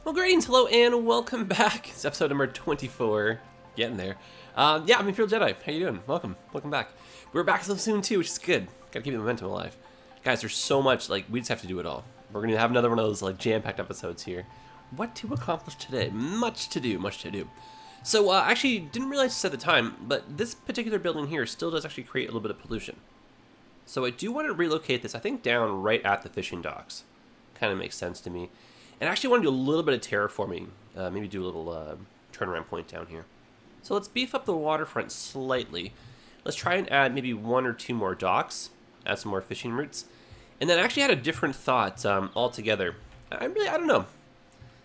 Well, greetings, hello, and welcome back. It's episode number 24. Getting there. Yeah, I'm ImperialJedi. How you doing? Welcome back. We're back so soon too, which is good. Gotta keep the momentum alive. Guys, there's so much, we just have to do it all. We're gonna have another one of those, jam-packed episodes here. What to accomplish today? Much to do, much to do. So, actually, didn't realize this at the time, but this particular building here still does actually create a little bit of pollution. So I do want to relocate this, I think, down right at the fishing docks. Kind of makes sense to me. And I actually want to do a little bit of terraforming. Maybe do a little turnaround point down here. So let's beef up the waterfront slightly. Let's try and add maybe one or two more docks. Add some more fishing routes. And then I actually had a different thought altogether. I don't know.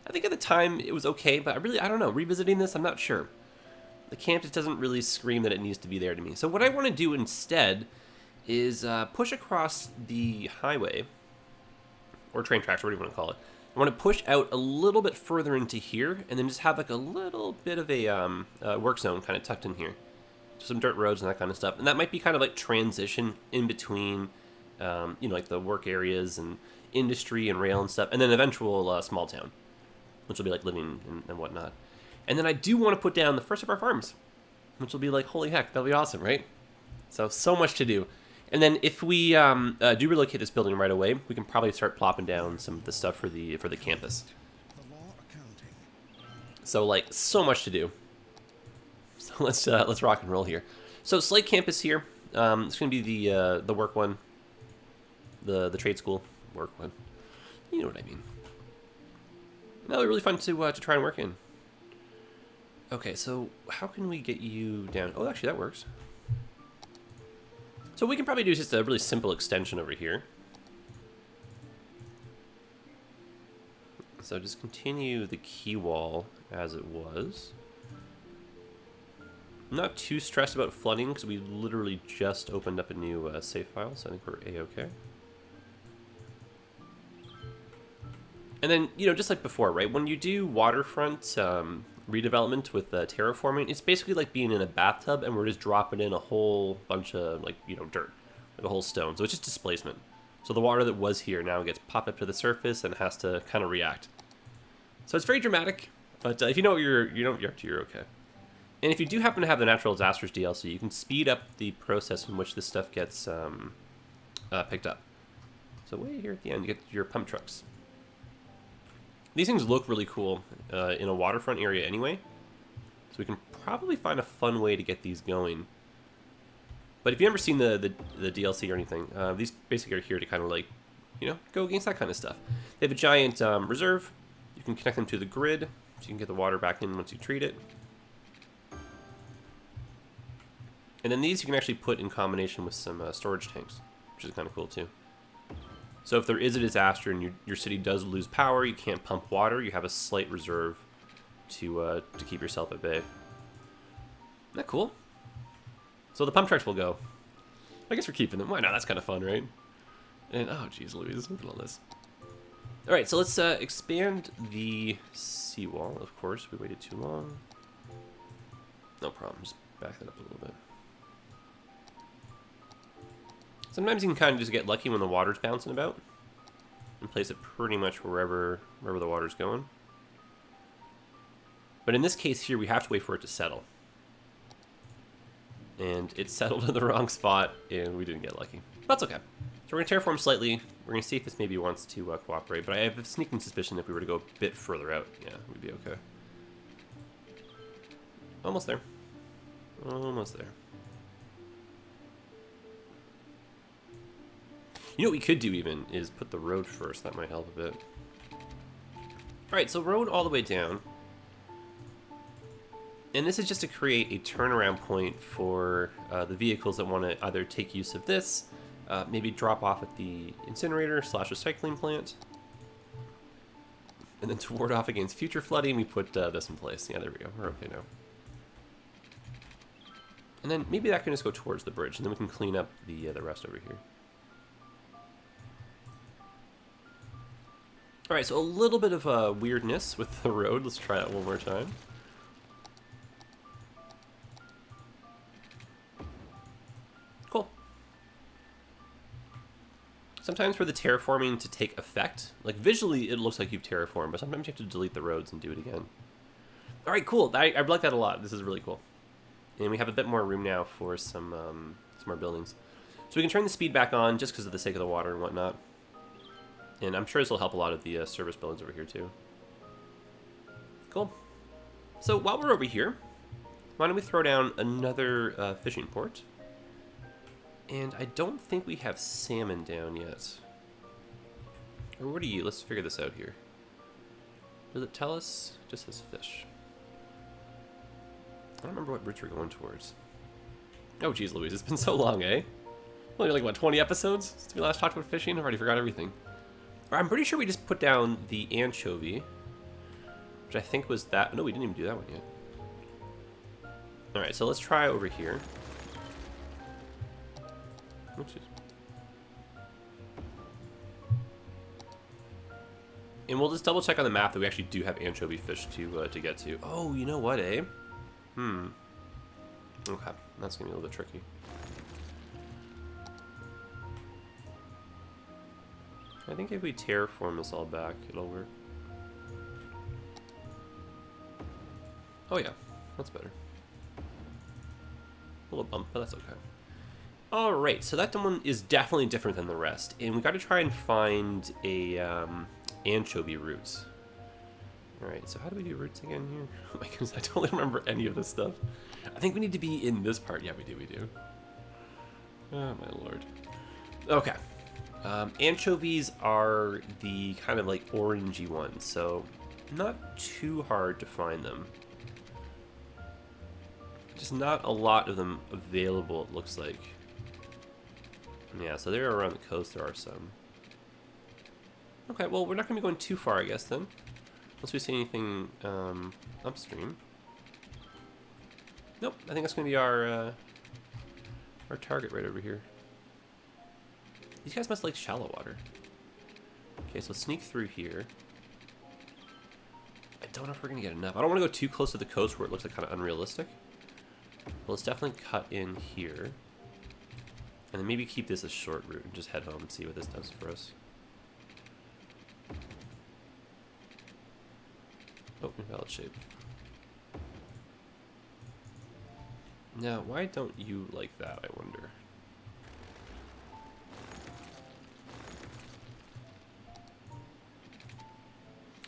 I think at the time it was okay, but I don't know. Revisiting this, I'm not sure. The camp just doesn't really scream that it needs to be there to me. So what I want to do instead is push across the highway, or train tracks, or whatever you want to call it. I want to push out a little bit further into here, and then just have a little bit of a work zone kind of tucked in here. So some dirt roads and that kind of stuff. And that might be kind of like transition in between, the work areas and industry and rail and stuff, and then eventual small town, which will be like living and whatnot. And then I do want to put down the first of our farms, which will be like, holy heck, that'll be awesome, right? So much to do. And then if we do relocate this building right away, we can probably start plopping down some of the stuff for the campus. So so much to do. So let's rock and roll here. So Slate campus here. It's going to be the work one, the trade school work one. You know what I mean. No, really fun to try and work in. Okay, so how can we get you down? Oh, actually that works. So we can probably do just a really simple extension over here. So just continue the key wall as it was. I'm not too stressed about flooding because we literally just opened up a new save file, so I think we're A-okay. And then, just like before, right? When you do waterfront redevelopment with terraforming, it's basically like being in a bathtub and we're just dropping in a whole bunch of dirt, like a whole stone. So it's just displacement. So the water that was here now gets popped up to the surface and has to kind of react. So it's very dramatic, but if you know what you're up to, you're okay. And if you do happen to have the Natural Disasters DLC, you can speed up the process in which this stuff gets picked up. So way here at the end, you get your pump trucks. These things look really cool in a waterfront area anyway, so we can probably find a fun way to get these going. But if you've never seen the DLC or anything, these basically are here to kind of go against that kind of stuff. They have a giant reserve. You can connect them to the grid, so you can get the water back in once you treat it. And then these you can actually put in combination with some storage tanks, which is kind of cool too. So if there is a disaster and your city does lose power, you can't pump water, you have a slight reserve to keep yourself at bay. Isn't that cool? So the pump trucks will go. I guess we're keeping them. Why not? That's kind of fun, right? And, oh, geez, Louise, look at all this. All right, so let's expand the seawall, of course. We waited too long. No problem. Just back that up a little bit. Sometimes you can kind of just get lucky when the water's bouncing about and place it pretty much wherever the water's going. But in this case here, we have to wait for it to settle. And it settled in the wrong spot, and we didn't get lucky. That's okay. So we're going to terraform slightly. We're going to see if this maybe wants to cooperate, but I have a sneaking suspicion if we were to go a bit further out, yeah, we'd be okay. Almost there. Almost there. You know what we could do even is put the road first. That might help a bit. Alright, so road all the way down. And this is just to create a turnaround point for the vehicles that want to either take use of this, maybe drop off at the incinerator / recycling plant. And then to ward off against future flooding, we put this in place. Yeah, there we go. We're okay now. And then maybe that can just go towards the bridge, and then we can clean up the rest over here. Alright, so a little bit of weirdness with the road. Let's try that one more time. Cool. Sometimes for the terraforming to take effect, like visually it looks like you've terraformed, but sometimes you have to delete the roads and do it again. All right, cool. I like that a lot. This is really cool. And we have a bit more room now for some more buildings. So we can turn the speed back on just because of the sake of the water and whatnot. And I'm sure this will help a lot of the service buildings over here too. Cool. So while we're over here, why don't we throw down another fishing port? And I don't think we have salmon down yet. Or what are you? Let's figure this out here. Does it tell us? It just says fish. I don't remember what routes we're going towards. Oh, geez, Louise, it's been so long, eh? Only like, what, 20 episodes since we last talked about fishing? I've already forgot everything. I'm pretty sure we just put down the anchovy, which I think was that. No, we didn't even do that one yet. All right, so let's try over here. Oopsies. And we'll just double check on the map that we actually do have anchovy fish to get to. Oh, you know what, eh? Okay, that's gonna be a little bit tricky. I think if we terraform this all back, it'll work. Oh yeah, that's better. A little bump, but that's okay. Alright, so that one is definitely different than the rest. And we got to try and find a anchovy route. Alright, so how do we do routes again here? Oh my goodness, I totally remember any of this stuff. I think we need to be in this part. Yeah, we do. Oh my lord. Okay. Anchovies are the kind of like orangey ones, so not too hard to find them. Just not a lot of them available, it looks like. Yeah, so they're around the coast, there are some. Okay, well, we're not going to be going too far, I guess, then. Unless we see anything upstream. Nope, I think that's going to be our target right over here. These guys must like shallow water. Okay, so sneak through here. I don't know if we're going to get enough. I don't want to go too close to the coast where it looks like kind of unrealistic. But let's definitely cut in here. And then maybe keep this a short route and just head home and see what this does for us. Oh, invalid shape. Now, why don't you like that, I wonder?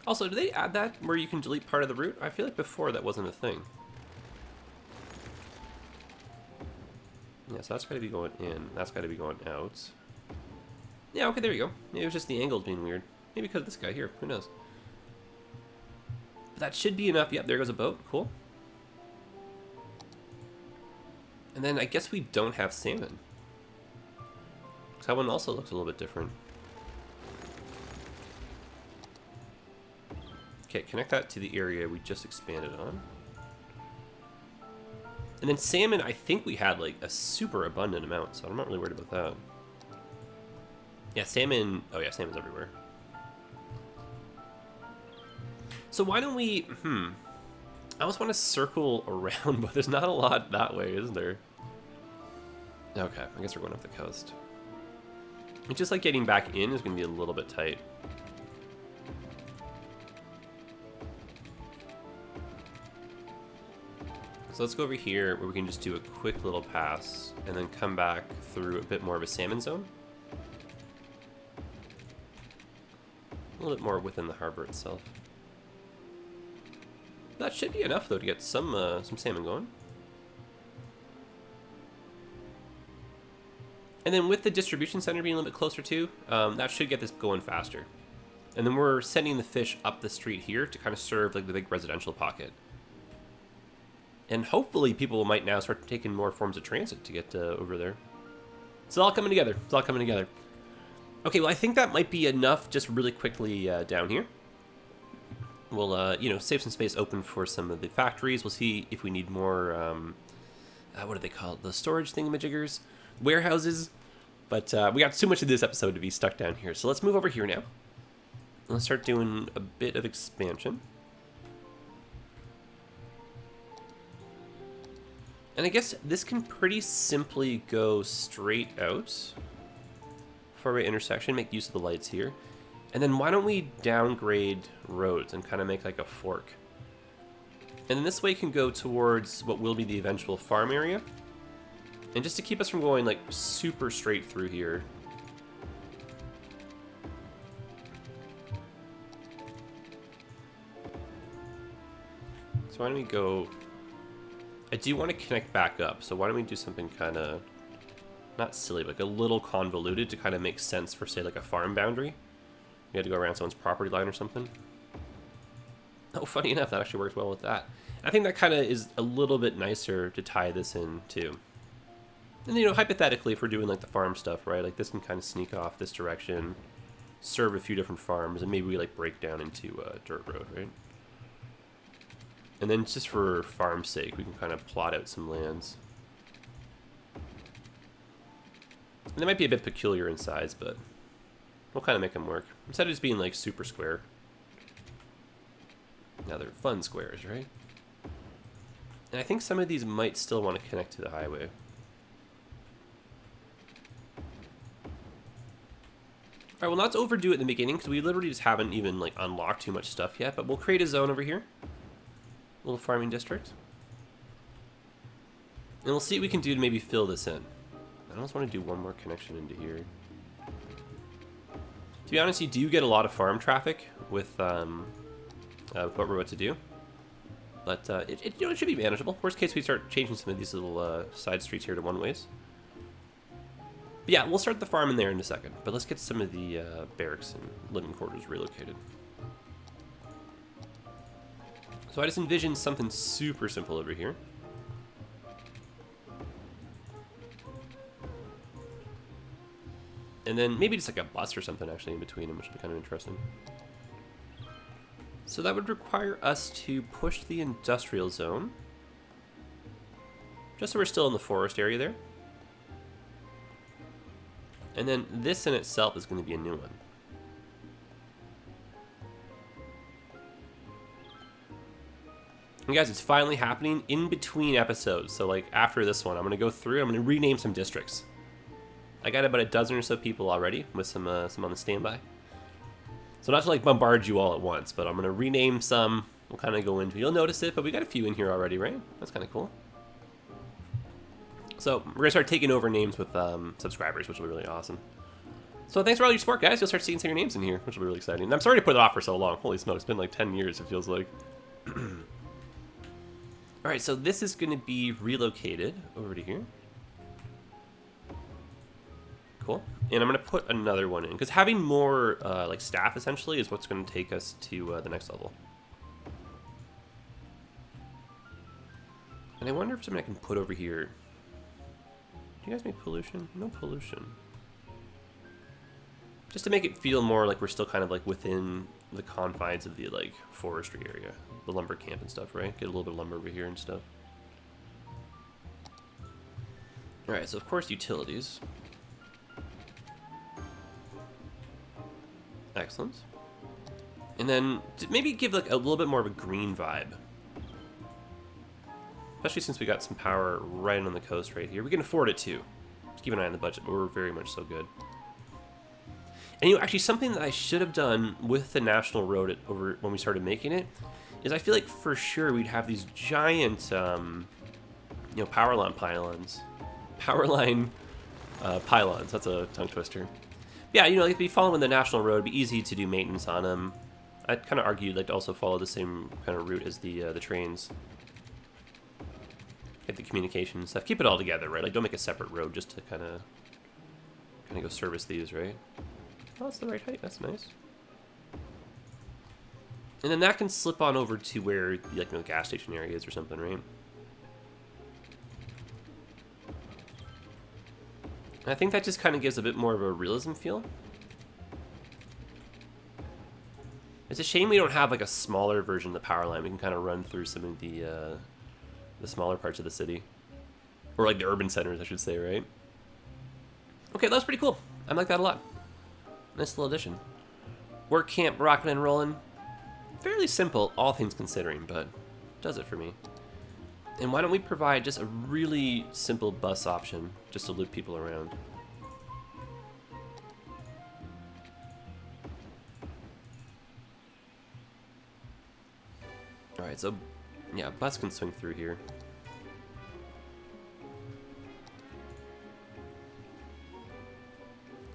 Also, do they add that where you can delete part of the route? I feel like before that wasn't a thing. Yeah, so that's got to be going in. That's got to be going out. Yeah, okay, there you go. Maybe it was just the angles being weird. Maybe because of this guy here. Who knows? But that should be enough. Yep, there goes a boat. Cool. And then I guess we don't have salmon. Because that one also looks a little bit different. Okay, connect that to the area we just expanded on. And then salmon, I think we had like a super abundant amount, so I'm not really worried about that. Yeah, salmon, oh yeah, salmon's everywhere. So why don't we, I almost want to circle around, but there's not a lot that way, is there? Okay, I guess we're going up the coast. It's just like getting back in is going to be a little bit tight. So let's go over here where we can just do a quick little pass and then come back through a bit more of a salmon zone. A little bit more within the harbor itself. That should be enough though to get some salmon going. And then with the distribution center being a little bit closer too, that should get this going faster. And then we're sending the fish up the street here to kind of serve like the big residential pocket. And hopefully people might now start taking more forms of transit to get over there. It's all coming together. It's all coming together. Okay, well, I think that might be enough just really quickly down here. We'll, you know, save some space open for some of the factories. We'll see if we need more, what do they call it? The storage thingamajiggers? Warehouses? But we got too much of this episode to be stuck down here. So let's move over here now. Let's start doing a bit of expansion. And I guess this can pretty simply go straight out four-way intersection, make use of the lights here. And then why don't we downgrade roads and kind of make like a fork? And then this way can go towards what will be the eventual farm area. And just to keep us from going like super straight through here. So why don't we go... I do want to connect back up, so why don't we do something kind of... not silly, but like a little convoluted to kind of make sense for, say, like a farm boundary. You had to go around someone's property line or something. Oh, funny enough, that actually works well with that. I think that kind of is a little bit nicer to tie this in, too. And, you know, hypothetically, if we're doing, like, the farm stuff, right, like, this can kind of sneak off this direction, serve a few different farms, and maybe we, like, break down into a dirt road, right? And then just for farm's sake, we can kind of plot out some lands. And they might be a bit peculiar in size, but we'll kind of make them work. Instead of just being, like, super square. Now they're fun squares, right? And I think some of these might still want to connect to the highway. Alright, well, not to overdo it in the beginning, because we literally just haven't even, like, unlocked too much stuff yet, but we'll create a zone over here. Little farming district. And we'll see what we can do to maybe fill this in. I almost want to do one more connection into here. To be honest, you do get a lot of farm traffic with what we're about to do. But it should be manageable. Worst case, we start changing some of these little side streets here to one-ways. But yeah, we'll start the farm in there in a second. But let's get some of the barracks and living quarters relocated. So I just envisioned something super simple over here. And then maybe just like a bus or something actually in between them, which would be kind of interesting. So that would require us to push the industrial zone. Just so we're still in the forest area there. And then this in itself is going to be a new one. And guys, it's finally happening in between episodes. So like after this one, I'm going to go through, I'm going to rename some districts. I got about a dozen or so people already with some on the standby. So not to like bombard you all at once, but I'm going to rename some. We'll kind of go into, you'll notice it, but we got a few in here already, right? That's kind of cool. So we're going to start taking over names with subscribers, which will be really awesome. So thanks for all your support, guys. You'll start seeing some of your names in here, which will be really exciting. And I'm sorry to put it off for so long. Holy smokes, it's been like 10 years, it feels like. All right, so this is going to be relocated over to here. Cool. And I'm going to put another one in, because having more like staff, essentially, is what's going to take us to the next level. And I wonder if something I can put over here. Do you guys make pollution? No pollution. Just to make it feel more like we're still kind of like within the confines of the like forestry area. The lumber camp and stuff, right? Get a little bit of lumber over here and stuff. Alright, so of course utilities. Excellent. And then maybe give like a little bit more of a green vibe. Especially since we got some power right on the coast right here. We can afford it too. Just keep an eye on the budget, but we're very much so good. And you know, actually something that I should have done with the national road over when we started making it is I feel like for sure we'd have these giant, you know, power line pylons. That's a tongue twister. Yeah, you know, like be following the national road, it'd be easy to do maintenance on them. I'd kind of argue you'd like to also follow the same kind of route as the trains. Get the communication and stuff. Keep it all together, right? Like don't make a separate road just to kind of go service these, right? Oh, that's the right height. That's nice. And then that can slip on over to where like the gas station area is or something, right? And I think that just kind of gives a bit more of a realism feel. It's a shame we don't have like a smaller version of the power line. We can kind of run through some of the smaller parts of the city. Or like the urban centers, I should say, right? Okay, that was pretty cool. I like that a lot. Nice little addition. Work camp, rockin' and rollin'. Fairly simple, all things considering, but does it for me. And why don't we provide just a really simple bus option just to loop people around. Alright, so, yeah, bus can swing through here.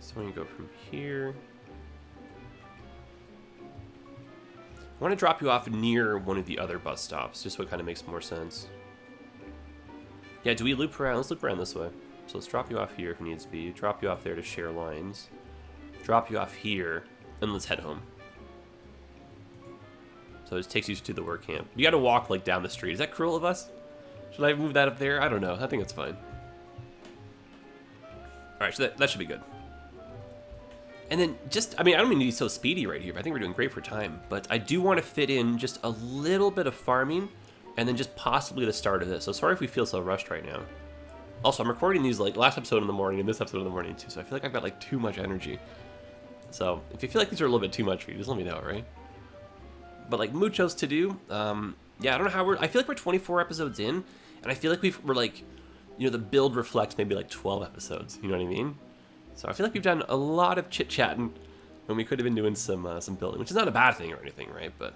So I'm going to go from here. I want to drop you off near one of the other bus stops, just so it kind of makes more sense. Yeah, do we loop around? Let's loop around this way. So let's drop you off here if needs be. Drop you off there to share lines. Drop you off here, and let's head home. So it takes you to the work camp. You got to walk like down the street. Is that cruel of us? Should I move that up there? I don't know. I think it's fine. All right, so that should be good. And then just, I mean, I don't mean to be so speedy right here, but I think we're doing great for time. But I do want to fit in just a little bit of farming, and then just possibly the start of this. So sorry if we feel so rushed right now. Also, I'm recording these like last episode in the morning and this episode in the morning too, so I feel like I've got like too much energy. So if you feel like these are a little bit too much for you, just let me know, right? But like muchos to do. Yeah, I don't know how I feel like we're 24 episodes in, and I feel like we're like, you know, the build reflects maybe like 12 episodes. You know what I mean? So I feel like we've done a lot of chit-chatting when we could have been doing some building, which is not a bad thing or anything, right? But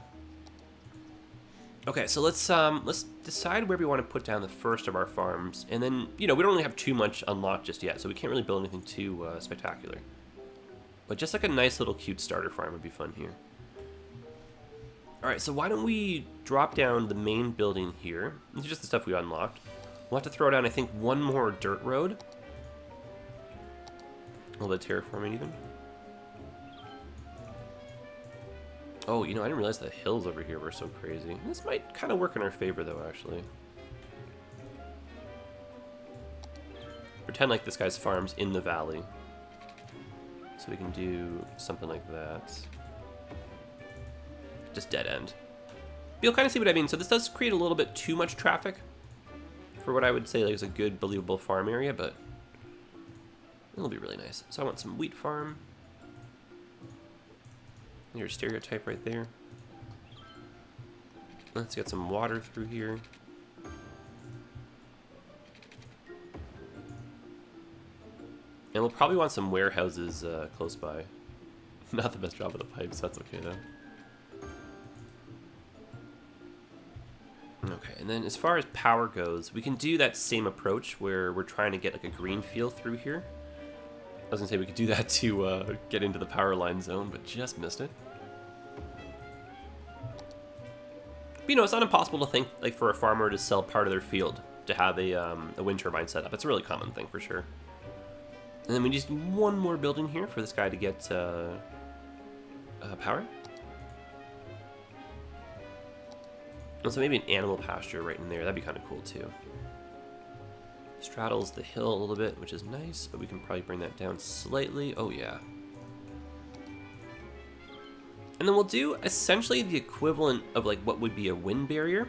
okay, so let's decide where we want to put down the first of our farms, and then, you know, we don't really have too much unlocked just yet, so we can't really build anything too spectacular. But just like a nice little cute starter farm would be fun here. All right, so why don't we drop down the main building here? This is just the stuff we unlocked. We'll have to throw down, I think, one more dirt road. A little bit of terraforming even. Oh, you know, I didn't realize the hills over here were so crazy. This might kind of work in our favor, though, actually. Pretend like this guy's farm's in the valley. So we can do something like that. Just dead end. But you'll kind of see what I mean. So this does create a little bit too much traffic for what I would say like is a good, believable farm area, but it'll be really nice. So I want some wheat farm. Your stereotype right there. Let's get some water through here. And we'll probably want some warehouses close by. Not the best job of the pipes, that's okay though. Okay, and then as far as power goes, we can do that same approach where we're trying to get like a green field through here. I was gonna say we could do that to get into the power line zone, but just missed it. But, you know, it's not impossible to think like for a farmer to sell part of their field to have a wind turbine set up. It's a really common thing for sure. And then we just need one more building here for this guy to get power. And so maybe an animal pasture right in there. That'd be kind of cool too. Straddles the hill a little bit, which is nice, but we can probably bring that down slightly. Oh yeah. And then we'll do essentially the equivalent of like what would be a wind barrier.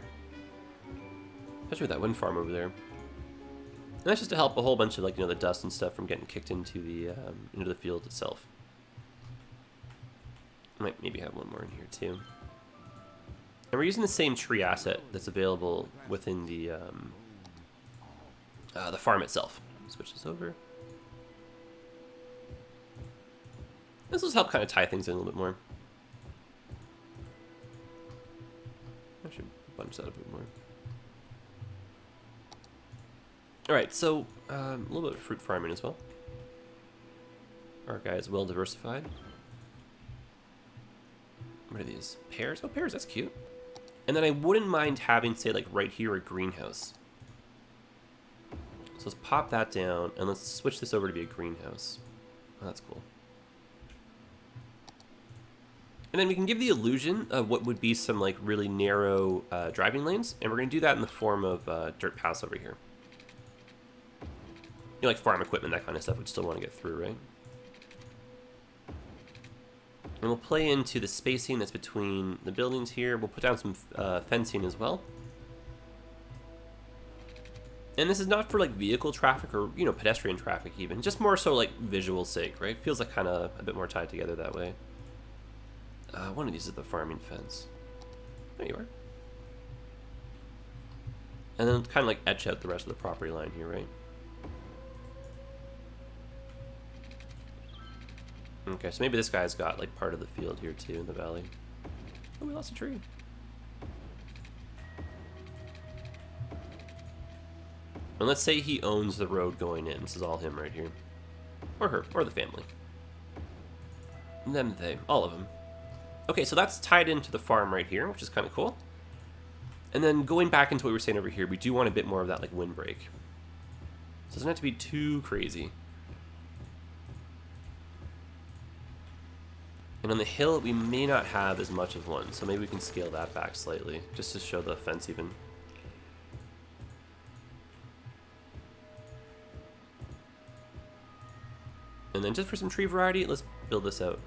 Especially with that wind farm over there. And that's just to help a whole bunch of like, you know, the dust and stuff from getting kicked into the field itself. I might maybe have one more in here too. And we're using the same tree asset that's available within the farm itself. Switch this over. This will help kind of tie things in a little bit more. I should bunch that up a bit more. Alright, so a little bit of fruit farming as well. Our guy is well diversified. What are these? Pears? Oh, pears, that's cute. And then I wouldn't mind having, say, like right here a greenhouse. So let's pop that down and let's switch this over to be a greenhouse. Oh, that's cool. And then we can give the illusion of what would be some like really narrow driving lanes, and we're going to do that in the form of dirt paths over here. You know, like farm equipment, that kind of stuff would still want to get through, right? And we'll play into the spacing that's between the buildings here. We'll put down some fencing as well. And this is not for like vehicle traffic or, you know, pedestrian traffic even. Just more so like visual sake, right? Feels like kind of a bit more tied together that way. One of these is the farming fence. There you are. And then kind of like etch out the rest of the property line here, right? Okay, so maybe this guy's got like part of the field here too in the valley. Oh, we lost a tree. And let's say he owns the road going in. This is all him right here. Or her, or the family. Them, they, all of them. Okay, so that's tied into the farm right here, which is kind of cool. And then going back into what we were saying over here, we do want a bit more of that like windbreak. So it doesn't have to be too crazy. And on the hill, we may not have as much of one, so maybe we can scale that back slightly, just to show the fence even. And then just for some tree variety, let's build this out.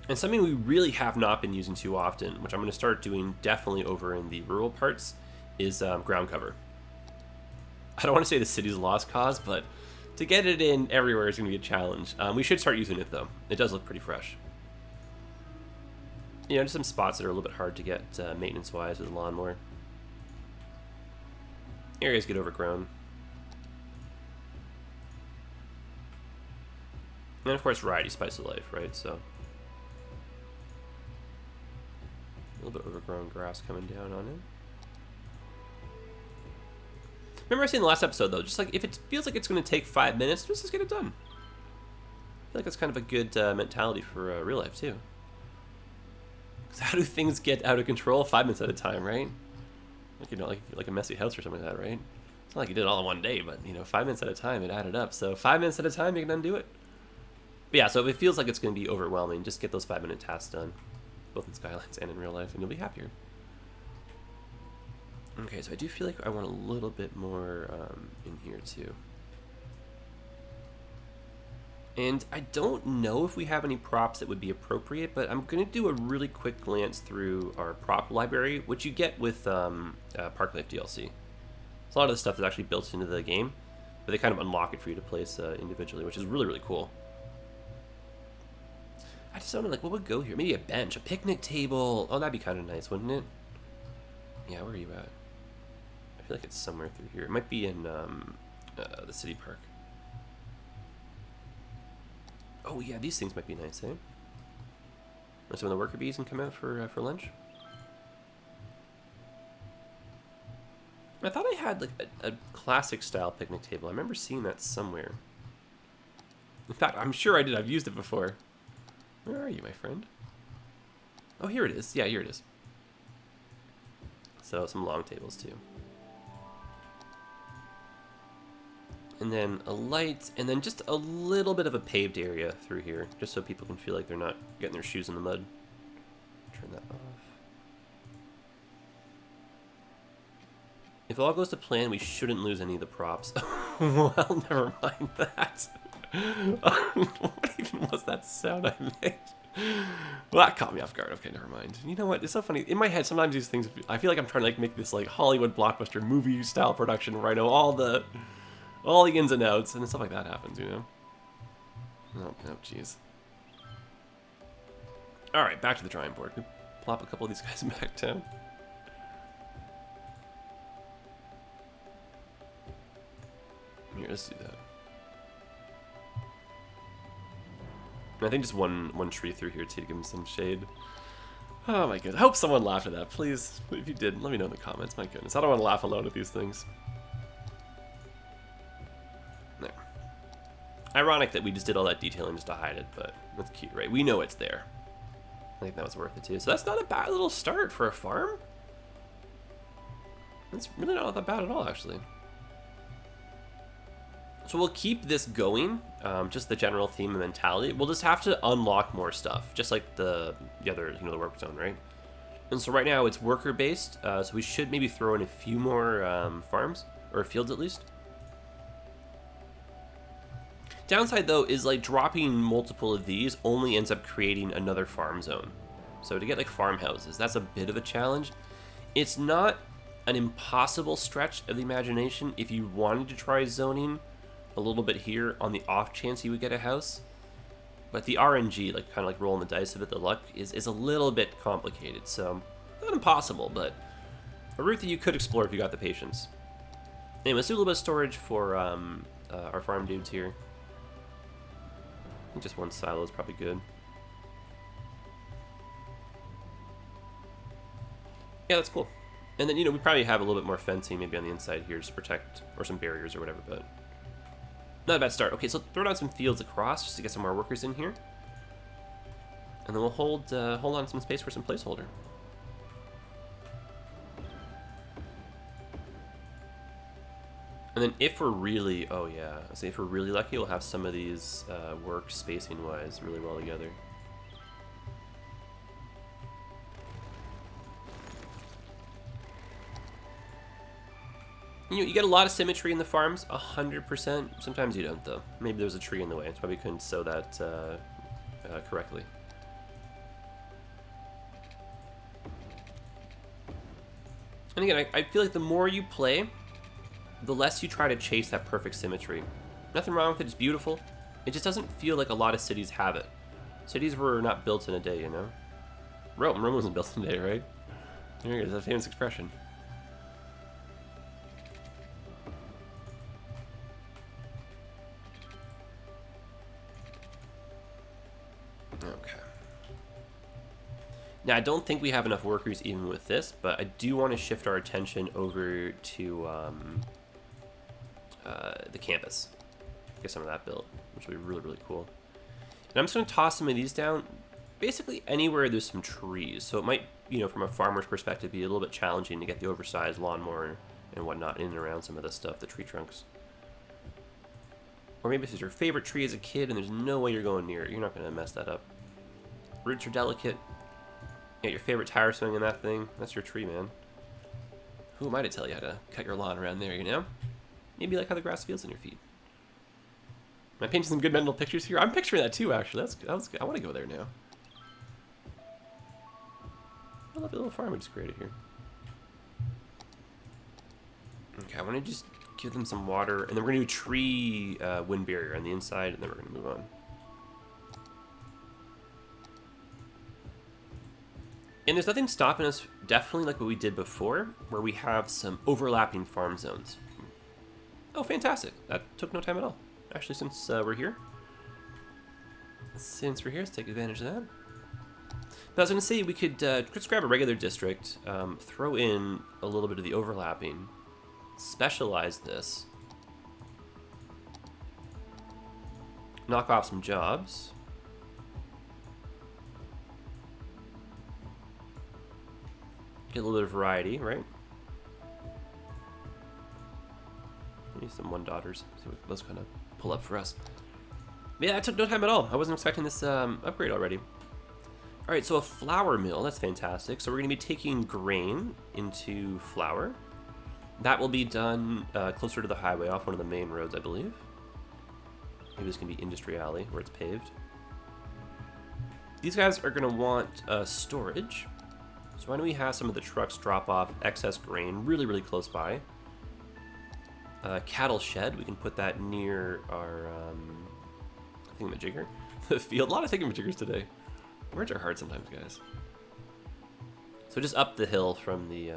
And something we really have not been using too often, which I'm going to start doing definitely over in the rural parts, is ground cover. I don't want to say the city's a lost cause, but to get it in everywhere is going to be a challenge. We should start using it, though. It does look pretty fresh. You know, just some spots that are a little bit hard to get maintenance-wise with a lawnmower. Areas get overgrown. And of course, variety, spice of life, right? So a little bit overgrown grass coming down on it. Remember I said in the last episode, though, just like if it feels like it's going to take 5 minutes, just get it done. I feel like that's kind of a good mentality for real life, too. Because how do things get out of control? 5 minutes at a time, right? Like, you know, like a messy house or something like that, right? It's not like you did it all in one day, but, you know, 5 minutes at a time, it added up. So 5 minutes at a time, you can undo it. But yeah, so if it feels like it's going to be overwhelming, just get those 5-minute tasks done, both in Skylines and in real life, and you'll be happier. Okay, so I do feel like I want a little bit more in here too. And I don't know if we have any props that would be appropriate, but I'm going to do a really quick glance through our prop library, which you get with Park Life DLC. So a lot of the stuff is actually built into the game, but they kind of unlock it for you to place individually, which is really, really cool. I just don't know, like, what would go here? Maybe a bench, a picnic table. Oh, that'd be kind of nice, wouldn't it? Yeah, where are you at? I feel like it's somewhere through here. It might be in the city park. Oh, yeah, these things might be nice, eh? So when the worker bees can come out for lunch. I thought I had, like, a classic-style picnic table. I remember seeing that somewhere. In fact, I'm sure I did. I've used it before. Where are you, my friend? Oh, here it is. Yeah, here it is. So, some long tables, too. And then a light, and then just a little bit of a paved area through here, just so people can feel like they're not getting their shoes in the mud. Turn that off. If all goes to plan, we shouldn't lose any of the props. Well, never mind that. What even was that sound I made? Well, that caught me off guard. Okay, never mind. You know what? It's so funny. In my head, sometimes these things, I feel like I'm trying to like make this like Hollywood blockbuster movie style production where I know all the ins and outs, and then stuff like that happens, you know? Oh, jeez. All right, back to the drawing board. Can we plop a couple of these guys back down? Here, let's do that. I think just one tree through here too to give him some shade. Oh my goodness. I hope someone laughed at that. Please, if you did, let me know in the comments. My goodness. I don't want to laugh alone at these things. There. Ironic that we just did all that detailing just to hide it, but that's cute, right? We know it's there. I think that was worth it too. So that's not a bad little start for a farm. That's really not that bad at all, actually. So we'll keep this going, just the general theme and mentality. We'll just have to unlock more stuff, just like the other, you know, the work zone, right? And so right now it's worker based, so we should maybe throw in a few more farms, or fields at least. Downside though is like dropping multiple of these only ends up creating another farm zone. So to get like farmhouses, that's a bit of a challenge. It's not an impossible stretch of the imagination if you wanted to try zoning a little bit here on the off chance you would get a house, but the RNG, like kind of like rolling the dice of it, the luck is a little bit complicated. So not impossible, but a route that you could explore if you got the patience. Anyway, let's do a little bit of storage for our farm dudes here. I think just one silo is probably good. Yeah, that's cool. And then, you know, we probably have a little bit more fencing maybe on the inside here just to protect, or some barriers or whatever, but not a bad start. Okay, so throw down some fields across just to get some more workers in here. And then we'll hold on some space for some placeholder. And then if we're really, oh yeah, I say if we're really lucky, we'll have some of these work spacing-wise really well together. You know, you get a lot of symmetry in the farms, 100%. Sometimes you don't, though. Maybe there's a tree in the way. That's why we couldn't sow that correctly. And again, I feel like the more you play, the less you try to chase that perfect symmetry. Nothing wrong with it, it's beautiful. It just doesn't feel like a lot of cities have it. Cities were not built in a day, you know? Rome wasn't built in a day, right? There it is, that famous expression. Okay. Now, I don't think we have enough workers even with this, but I do want to shift our attention over to the campus. Get some of that built, which will be really, really cool. And I'm just going to toss some of these down basically anywhere there's some trees. So it might, you know, from a farmer's perspective, be a little bit challenging to get the oversized lawnmower and whatnot in and around some of this stuff, the tree trunks. Or maybe this is your favorite tree as a kid and there's no way you're going near it. You're not going to mess that up. Roots are delicate. Yeah, your favorite tire swing in that thing. That's your tree, man. Who am I to tell you how to cut your lawn around there, you know? Maybe like how the grass feels in your feet. Am I painting some good mental pictures here? I'm picturing that too, actually. I want to go there now. I love the little farm we just created here. Okay, I want to just give them some water, and then we're going to do tree wind barrier on the inside, and then we're going to move on. And there's nothing stopping us, definitely like what we did before, where we have some overlapping farm zones. Oh, fantastic. That took no time at all. Actually, since we're here. Let's take advantage of that. But I was going to say, we could just grab a regular district, throw in a little bit of the overlapping, specialize this, knock off some jobs. Get a little bit of variety, right? Maybe some one daughters. See what those kind of pull up for us. But yeah, that took no time at all. I wasn't expecting this upgrade already. All right, so a flour mill. That's fantastic. So we're going to be taking grain into flour. That will be done closer to the highway, off one of the main roads, I believe. Maybe this can be Industry Alley, where it's paved. These guys are going to want storage. So why don't we have some of the trucks drop off excess grain really, really close by. Cattle shed, we can put that near our thingamajigger. The field, a lot of thingamajiggers today. Words are hard sometimes, guys. So just up the hill from the,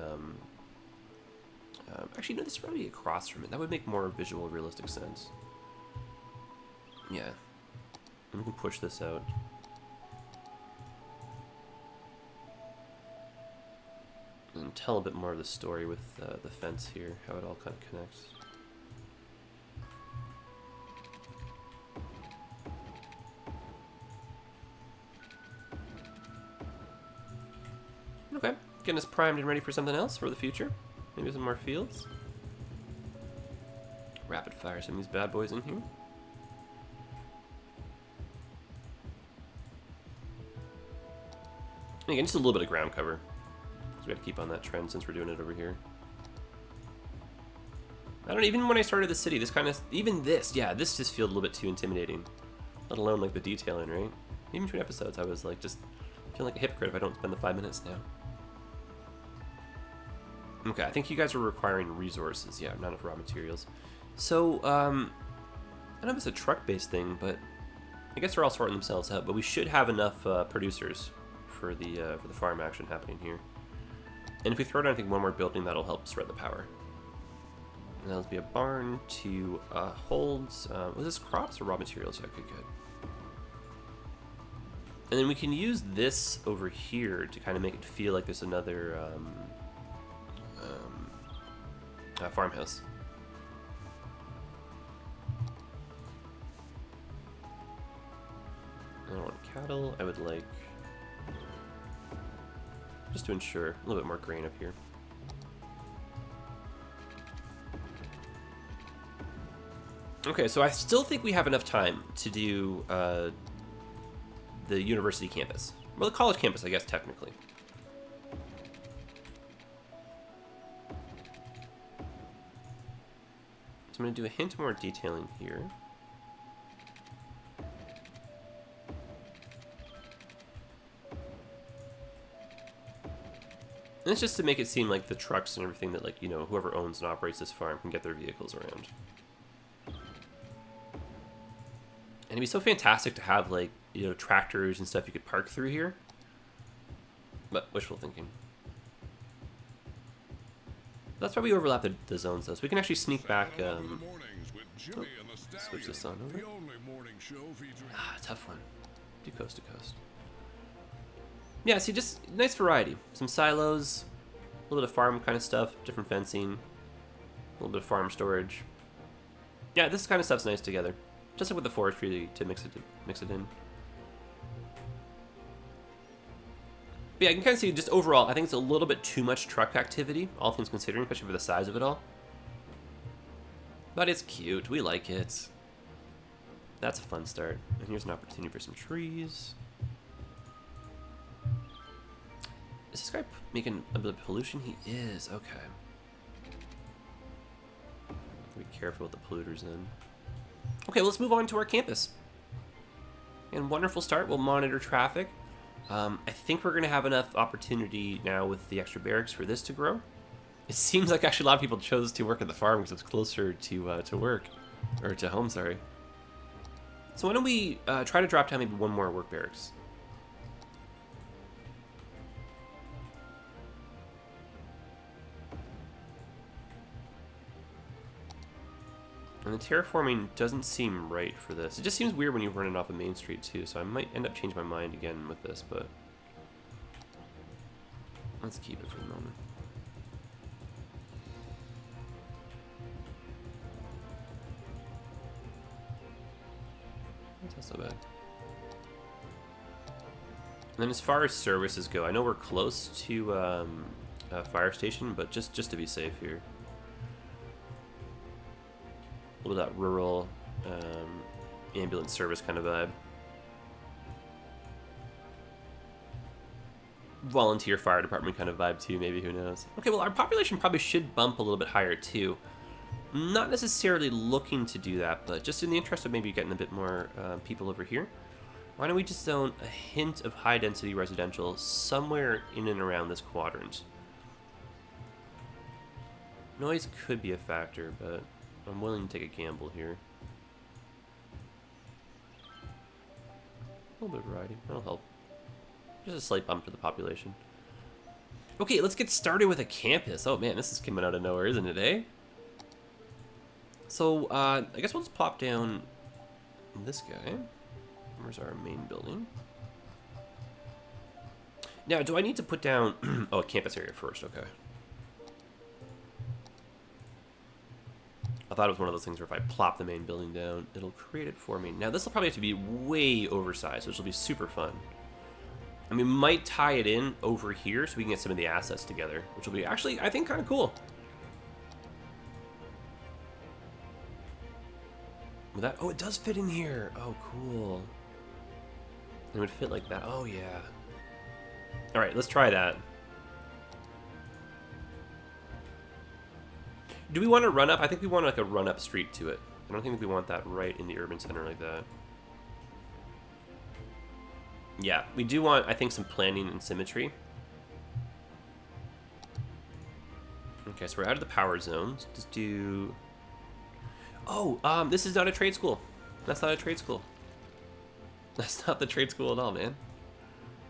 actually, no, this would probably be across from it. That would make more visual, realistic sense. Yeah. And we can push this out. And tell a bit more of the story with the fence here, how it all kind of connects. Okay, getting us primed and ready for something else for the future. Maybe some more fields. Rapid fire some of these bad boys in here. And again, just a little bit of ground cover. We got to keep on that trend since we're doing it over here. I don't even when I started the city, this kind of, even this, yeah, this just feels a little bit too intimidating. Let alone like the detailing, right? Even between episodes, I was like just feeling like a hypocrite if I don't spend the 5 minutes now. Okay, I think you guys are requiring resources. Yeah, not enough raw materials. So, I don't know if it's a truck-based thing, but I guess they're all sorting themselves out. But we should have enough producers for the farm action happening here. And if we throw down, I think, one more building, that'll help spread the power. And that'll be a barn to holds, was this crops or raw materials? Okay, good. And then we can use this over here to kind of make it feel like there's another farmhouse. I don't want cattle. I would like, just to ensure, a little bit more grain up here. Okay, so I still think we have enough time to do the university campus. Well, the college campus, I guess, technically. So I'm going to do a hint more detailing here. And it's just to make it seem like the trucks and everything that, like, you know, whoever owns and operates this farm can get their vehicles around. And it'd be so fantastic to have, like, you know, tractors and stuff you could park through here. But wishful thinking. That's why we overlap the zones, though. So we can actually sneak back. Switch this on over. Tough one. Do coast to coast. Yeah, see, just nice variety. Some silos, a little bit of farm kind of stuff, different fencing, a little bit of farm storage. Yeah, this kind of stuff's nice together. Just like with the forestry to mix it in. But yeah, I can kind of see just overall, I think it's a little bit too much truck activity, all things considering, especially for the size of it all. But it's cute. We like it. That's a fun start. And here's an opportunity for some trees. Is this guy making a bit of pollution? He is. Okay. Be careful with the polluters then. Okay, let's move on to our campus. And wonderful start. We'll monitor traffic. I think we're going to have enough opportunity now with the extra barracks for this to grow. It seems like actually a lot of people chose to work at the farm because it's closer to work. Or to home, sorry. So why don't we try to drop down maybe one more work barracks. And the terraforming doesn't seem right for this. It just seems weird when you run it off of Main Street too, so I might end up changing my mind again with this, but let's keep it for the moment. That's not so bad. And then as far as services go, I know we're close to a fire station, but just to be safe here. A little of that rural ambulance service kind of vibe. Volunteer fire department kind of vibe too, maybe, who knows. Okay, well, our population probably should bump a little bit higher too. Not necessarily looking to do that, but just in the interest of maybe getting a bit more people over here. Why don't we just zone a hint of high density residential somewhere in and around this quadrant? Noise could be a factor, but I'm willing to take a gamble here. A little bit of variety, that'll help. Just a slight bump to the population. Okay, let's get started with a campus. Oh man, this is coming out of nowhere, isn't it, eh? So, I guess we'll just plop down this guy. Where's our main building? Now, do I need to put down... oh, a campus area first, okay. I thought it was one of those things where if I plop the main building down, it'll create it for me. Now, this will probably have to be way oversized, which will be super fun. I mean, we might tie it in over here so we can get some of the assets together, which will be actually, I think, kind of cool. With that, oh, it does fit in here. Oh, cool. It would fit like that. Oh, yeah. All right, let's try that. Do we want to run up? I think we want like a run up street to it. I don't think we want that right in the urban center like that. Yeah, we do want, I think, some planning and symmetry. Okay, so we're out of the power zones. Just do... Oh, this is not a trade school. That's not a trade school. That's not the trade school at all, man.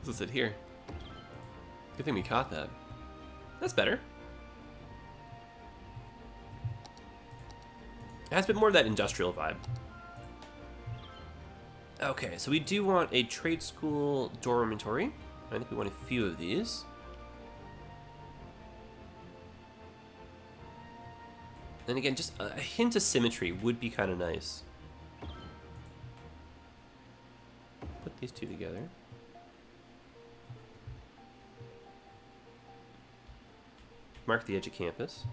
This is it here. Good thing we caught that. That's better. It has a bit more of that industrial vibe. Okay, so we do want a trade school dormitory. I think we want a few of these. And again, just a hint of symmetry would be kind of nice. Put these two together. Mark the edge of campus.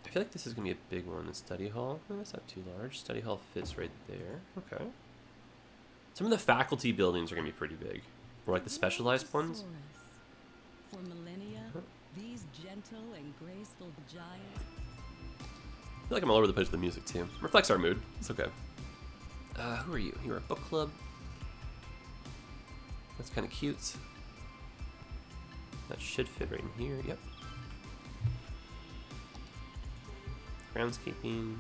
I feel like this is going to be a big one. The study hall. No, that's not too large. Study hall fits right there. Okay. Some of the faculty buildings are going to be pretty big. Or like the specialized ones. For millennia, these gentle and graceful giants. I feel like I'm all over the place with the music too. Reflects our mood. It's okay. Who are you? You're a book club. That's kind of cute. That should fit right in here. Yep. Groundskeeping.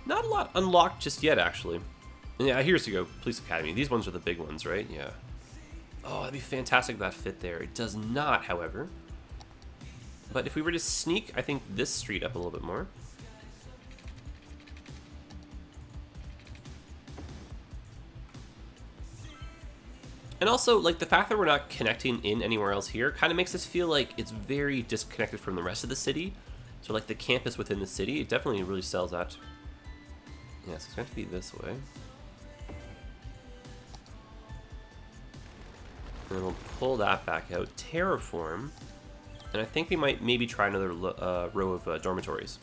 Not a lot unlocked just yet, actually. And yeah, here's to go. Police Academy. These ones are the big ones, right? Yeah. Oh, that'd be fantastic if that fit there. It does not, however. But if we were to sneak, I think, this street up a little bit more. And also, like, the fact that we're not connecting in anywhere else here kind of makes us feel like it's very disconnected from the rest of the city. So, like, the campus within the city, it definitely really sells that. Yeah, so it's going to be this way. And then we'll pull that back out, terraform, and I think we might maybe try another row of dormitories.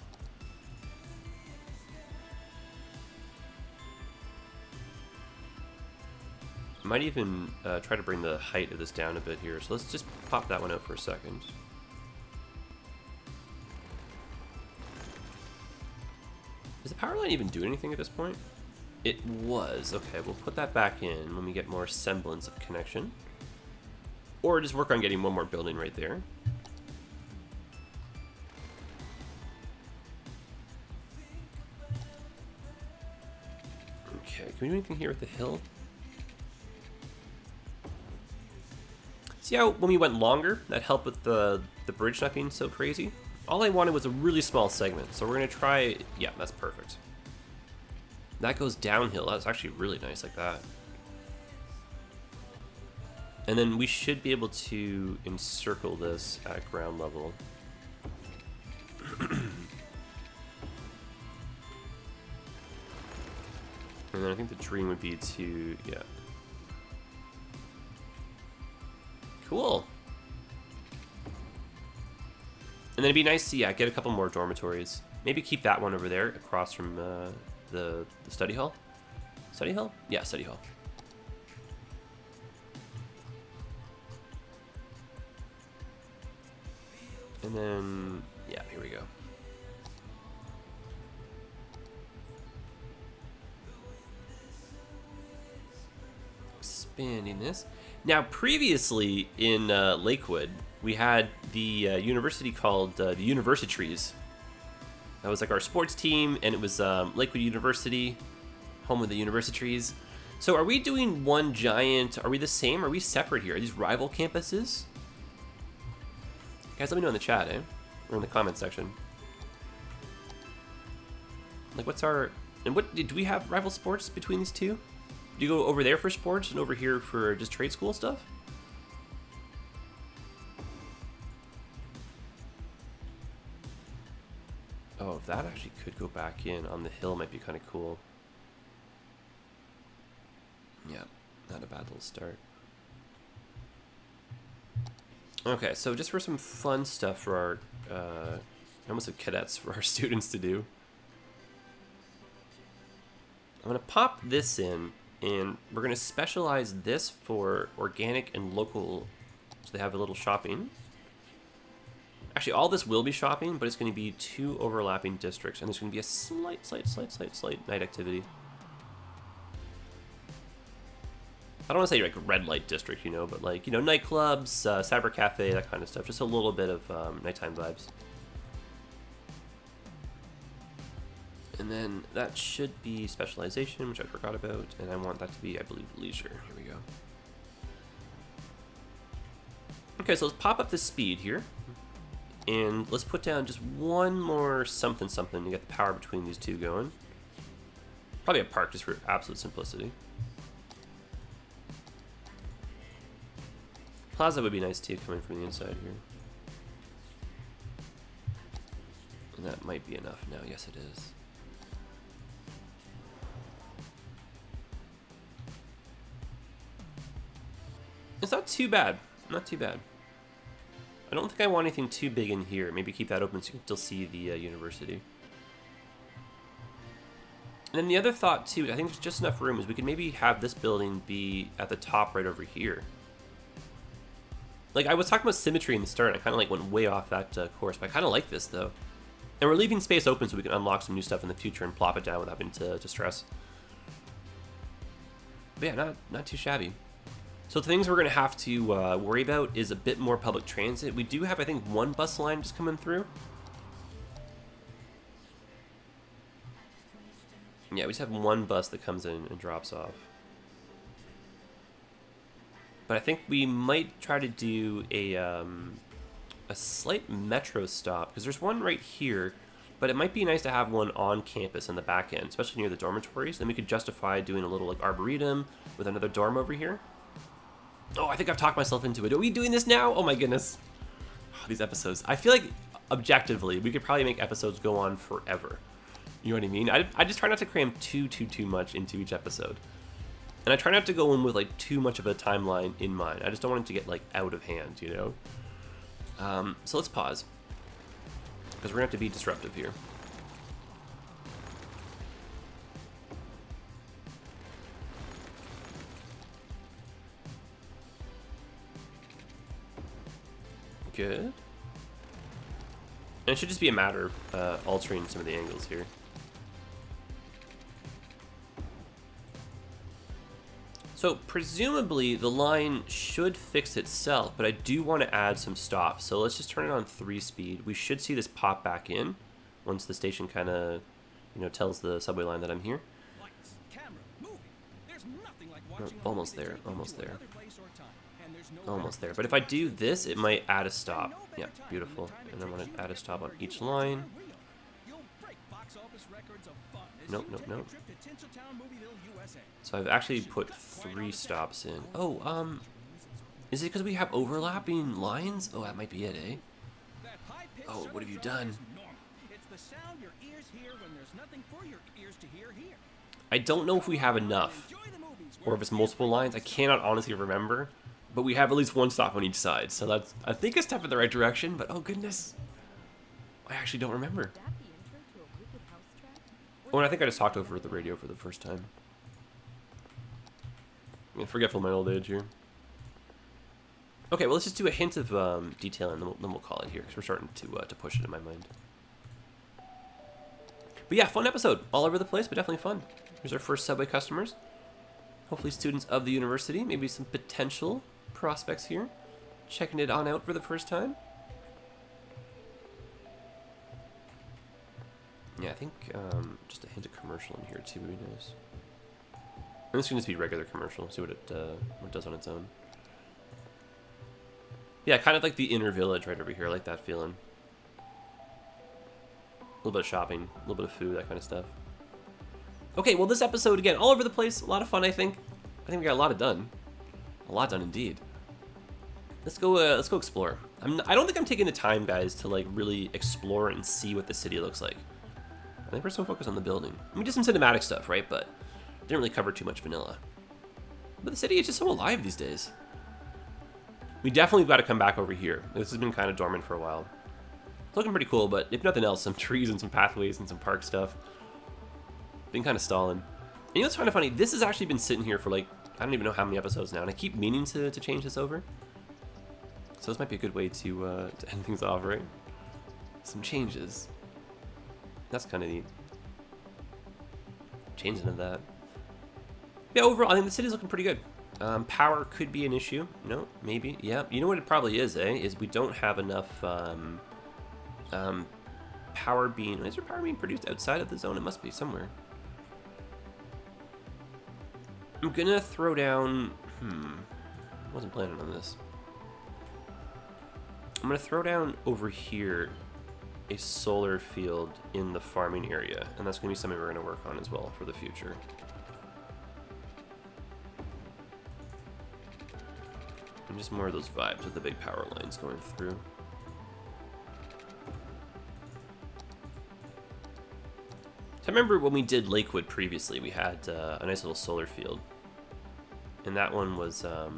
Might even try to bring the height of this down a bit here, so let's just pop that one out for a second. Is the power line even doing anything at this point? It was. Okay, we'll put that back in when we get more semblance of connection. Or just work on getting one more building right there. Okay, can we do anything here with the hill? See how when we went longer, that helped with the bridge not being so crazy? All I wanted was a really small segment, so we're going to try... Yeah, that's perfect. That goes downhill. That's actually really nice like that. And then we should be able to encircle this at ground level. And then I think the dream would be to... Yeah. Cool. And then it'd be nice to, yeah, get a couple more dormitories. Maybe keep that one over there across from the study hall. Study hall? Yeah, study hall. And then, yeah, here we go. Expanding this. Now, previously in Lakewood, we had the university called the Universitrees. That was like our sports team, and it was Lakewood University, home of the Universitrees. So are we doing one giant, are we the same? Are we separate here? Are these rival campuses? Guys, let me know in the chat, eh? Or in the comment section. Like, what's our... And what... Do we have rival sports between these two? Do you go over there for sports and over here for just trade school stuff? Oh, if that actually could go back in on the hill might be kind of cool. Yeah, not a bad little start. Okay, so just for some fun stuff for our, I almost said cadets, for our students to do. I'm going to pop this in, and we're going to specialize this for organic and local, so they have a little shopping. Actually, all this will be shopping, but it's going to be 2 overlapping districts, and there's going to be a slight night activity. I don't want to say like red light district, you know, but like, you know, nightclubs, cyber cafe, that kind of stuff. Just a little bit of nighttime vibes. And then that should be specialization, which I forgot about, and I want that to be, I believe, leisure. Here we go. Okay, so let's pop up the speed here, and let's put down just one more something to get the power between these two going. Probably a park just for absolute simplicity. Plaza would be nice too, coming from the inside here. And that might be enough now. Yes, it is. It's not too bad. Not too bad. I don't think I want anything too big in here. Maybe keep that open so you can still see the university. And then the other thought too, I think there's just enough room, is we could maybe have this building be at the top right over here. Like, I was talking about symmetry in the start, and I kind of like went way off that course, but I kind of like this though. And we're leaving space open so we can unlock some new stuff in the future and plop it down without having to stress. But yeah, not too shabby. So the things we're going to have to worry about is a bit more public transit. We do have, I think, one bus line just coming through. Yeah, we just have one bus that comes in and drops off. But I think we might try to do a slight metro stop, because there's one right here, but it might be nice to have one on campus in the back end, especially near the dormitories. Then we could justify doing a little like arboretum with another dorm over here. Oh, I think I've talked myself into it. Are we doing this now? Oh my goodness. Oh, these episodes. I feel like, objectively, we could probably make episodes go on forever. You know what I mean? I just try not to cram too much into each episode. And I try not to go in with like too much of a timeline in mind. I just don't want it to get like out of hand, you know? So let's pause. Because we're going to have to be disruptive here. Good. And it should just be a matter of altering some of the angles here. So presumably the line should fix itself, but I do want to add some stops. So let's just turn it on 3-speed. We should see this pop back in once the station kind of, you know, tells the subway line that I'm here. Lights, camera, movie. There's nothing like We're watching almost a movie there, that takes you almost to there. another place or time, and there's no Almost there. better But if I do this, it might add a stop. Yeah, beautiful. And I'm going to add a stop on each line. You'll break box office records of fun as Nope, you nope, take a nope. trip to Tinseltown, Movieville, USA. So I've actually put 3 stops in. Oh, is it because we have overlapping lines? Oh, that might be it, eh? That high-pitched Oh, what have you sound done? is normal. It's the sound your ears hear when there's nothing for your ears to hear here. I don't know if we have enough, Enjoy the movies or if it's multiple lines. I cannot honestly remember, but we have at least one stop on each side, so that's, I think, a step in the right direction, but oh goodness, I actually don't remember. Oh, and I think I just talked over the radio for the first time. I'm forgetful of my old age here. Okay, well, let's just do a hint of detail, and then we'll call it here, because we're starting to push it in my mind. But yeah, fun episode. All over the place, but definitely fun. Here's our first subway customers. Hopefully students of the university. Maybe some potential prospects here. Checking it on out for the first time. Yeah, I think just a hint of commercial in here too would be nice. And this can just be regular commercial. See what it does on its own. Yeah, kind of like the inner village right over here. I like that feeling. A little bit of shopping, a little bit of food, that kind of stuff. Okay, well, this episode, again, all over the place. A lot of fun, I think. I think we got a lot done. A lot done, indeed. Let's go explore. I don't think I'm taking the time, guys, to, like, really explore and see what the city looks like. I think we're so focused on the building. We did some cinematic stuff, right? But didn't really cover too much vanilla. But the city is just so alive these days. We definitely got to come back over here. This has been kind of dormant for a while. It's looking pretty cool, but if nothing else, some trees and some pathways and some park stuff. Been kind of stalling. And you know what's kind of funny? This has actually been sitting here for like, I don't even know how many episodes now, and I keep meaning to change this over. So this might be a good way to end things off, right? Some changes. That's kind of neat. Changing of that. Yeah, overall, I think the city's looking pretty good. Power could be an issue. No, maybe. Yeah. You know what it probably is, eh? Is we don't have enough power being... Is there power being produced outside of the zone? It must be somewhere. I'm gonna throw down... Wasn't planning on this. I'm gonna throw down over here a solar field in the farming area, and that's going to be something we're going to work on as well for the future. And just more of those vibes with the big power lines going through. I remember when we did Lakewood previously, we had a nice little solar field. And that one was, oh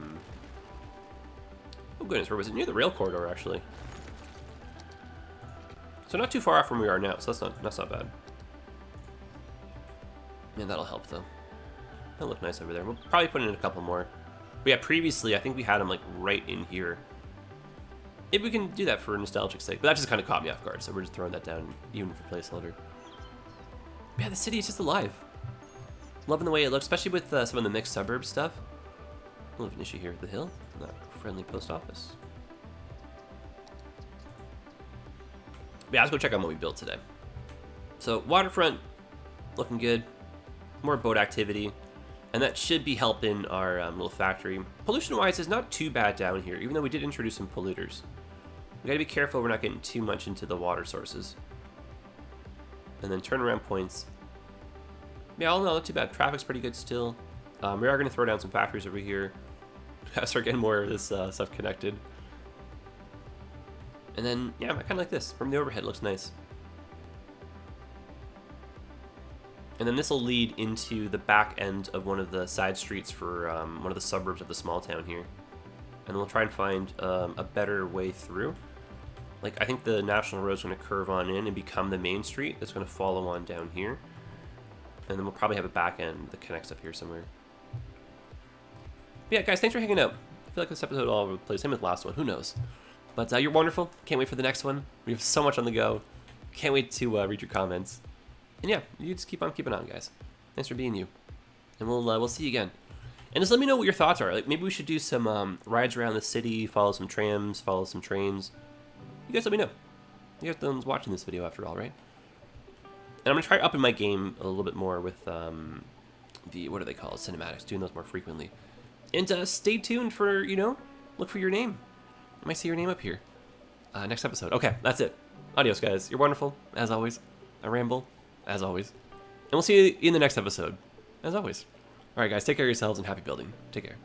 goodness, where was it? Near the rail corridor, actually. So not too far off from where we are now, so that's not bad. Man, that'll help, though. That'll look nice over there. We'll probably put in a couple more. But yeah, previously, I think we had them, like, right in here. Maybe we can do that for nostalgic sake. But that just kind of caught me off guard, so we're just throwing that down, even for placeholder. Yeah, the city is just alive. Loving the way it looks, especially with some of the mixed suburb stuff. A little bit of an issue here at the hill. Not friendly post office. But yeah, let's go check out what we built today. So, Waterfront, looking good. More boat activity. And that should be helping our little factory. Pollution-wise, it's not too bad down here, even though we did introduce some polluters. We gotta be careful we're not getting too much into the water sources. And then turnaround points. Yeah, all in all, not too bad. Traffic's pretty good still. We are going to throw down some factories over here. Gotta start getting more of this stuff connected. And then, yeah, I kind of like this. From the overhead, looks nice. And then this will lead into the back end of one of the side streets for one of the suburbs of the small town here. And we'll try and find a better way through. Like, I think the national road's going to curve on in and become the main street that's going to follow on down here. And then we'll probably have a back end that connects up here somewhere. But yeah, guys, thanks for hanging out. I feel like this episode all over the place. Same with the last one. Who knows? But you're wonderful. Can't wait for the next one. We have so much on the go. Can't wait to read your comments. And yeah, you just keep on keeping on, guys. Thanks for being you. And we'll see you again. And just let me know what your thoughts are. Like, maybe we should do some rides around the city, follow some trams, follow some trains. You guys let me know. You guys are the ones watching this video after all, right? And I'm going to try upping my game a little bit more with the, what do they call it, cinematics, doing those more frequently. And stay tuned for, you know, look for your name. I might see your name up here. Next episode. Okay, that's it. Adios, guys. You're wonderful, as always. I ramble, as always. And we'll see you in the next episode, as always. All right, guys, take care of yourselves and happy building. Take care.